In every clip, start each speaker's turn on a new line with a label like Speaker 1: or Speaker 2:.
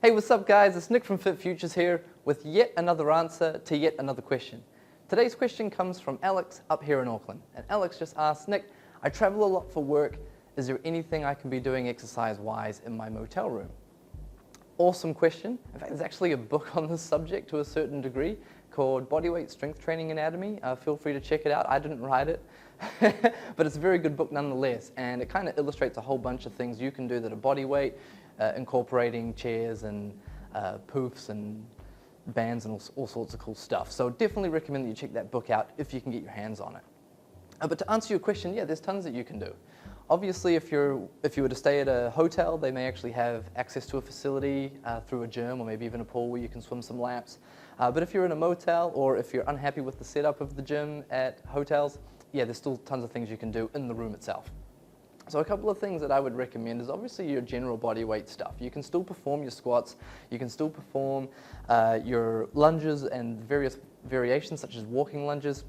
Speaker 1: Hey, what's up guys? It's Nick from Fit Futures here with yet another answer to yet another question. Today's question comes from Alex up here in Auckland. And Alex just asked, Nick, I travel a lot for work. Is there anything I can be doing exercise-wise in my motel room? Awesome question. In fact, there's actually a book on this subject to a certain degree called Bodyweight Strength Training Anatomy. Feel free to check it out. I didn't write it, but it's a very good book nonetheless. And it kind of illustrates a whole bunch of things you can do that are body weight, incorporating chairs and poofs and bands and all sorts of cool stuff. So definitely recommend that you check that book out if you can get your hands on it. But to answer your question, yeah, there's tons that you can do. Obviously, if you were to stay at a hotel, they may actually have access to a facility through a gym or maybe even a pool where you can swim some laps. But if you're in a motel or if you're unhappy with the setup of the gym at hotels, yeah, there's still tons of things you can do in the room itself. So a couple of things that I would recommend is obviously your general body weight stuff. You can still perform your squats, you can still perform your lunges and various variations such as walking lunges.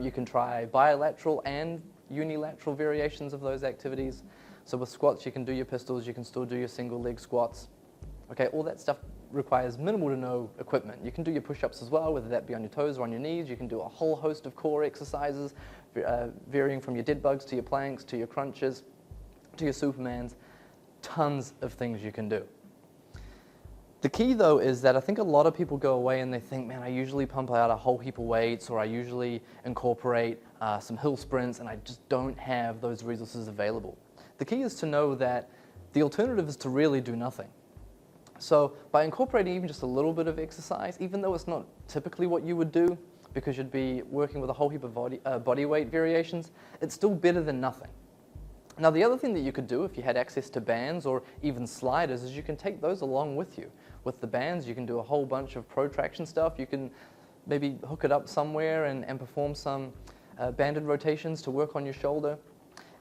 Speaker 1: You can try bilateral and unilateral variations of those activities. So with squats, you can do your pistols, you can still do your single leg squats. Okay, all that stuff requires minimal to no equipment. You can do your push-ups as well, whether that be on your toes or on your knees. You can do a whole host of core exercises, varying from your dead bugs to your planks, to your crunches, to your supermans. Tons of things you can do. The key though is that I think a lot of people go away and they think, man, I usually pump out a whole heap of weights, or I usually incorporate some hill sprints, and I just don't have those resources available. The key is to know that the alternative is to really do nothing. So by incorporating even just a little bit of exercise, even though it's not typically what you would do, because you'd be working with a whole heap of body weight variations, it's still better than nothing. Now the other thing that you could do if you had access to bands or even sliders is you can take those along with you. With the bands, you can do a whole bunch of protraction stuff. You can maybe hook it up somewhere and perform some banded rotations to work on your shoulder.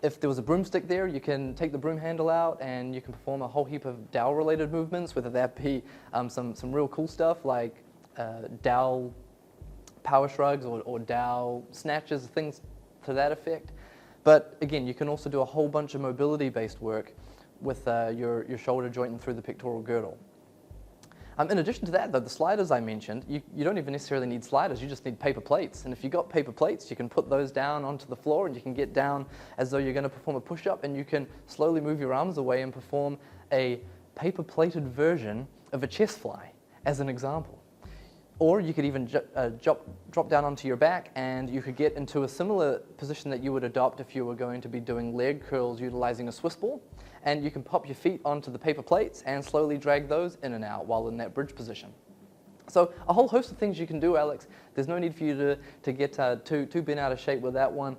Speaker 1: If there was a broomstick there, you can take the broom handle out and you can perform a whole heap of dowel-related movements, whether that be some real cool stuff like dowel power shrugs or dowel snatches, things to that effect. But again, you can also do a whole bunch of mobility-based work with your shoulder joint and through the pectoral girdle. In addition to that, though, the sliders I mentioned, you don't even necessarily need sliders, you just need paper plates. And if you've got paper plates, you can put those down onto the floor and you can get down as though you're going to perform a push-up, and you can slowly move your arms away and perform a paper-plated version of a chest fly, as an example. Or you could even drop down onto your back and you could get into a similar position that you would adopt if you were going to be doing leg curls utilizing a Swiss ball. And you can pop your feet onto the paper plates and slowly drag those in and out while in that bridge position. So a whole host of things you can do, Alex. There's no need for you to get too bent out of shape with that one.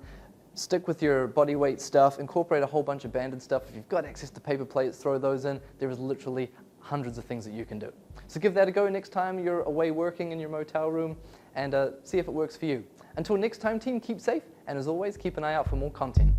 Speaker 1: Stick with your body weight stuff, incorporate a whole bunch of banded stuff. If you've got access to paper plates, throw those in. There is literally hundreds of things that you can do. So give that a go next time you're away working in your motel room and see if it works for you. Until next time, team, keep safe, and as always, keep an eye out for more content.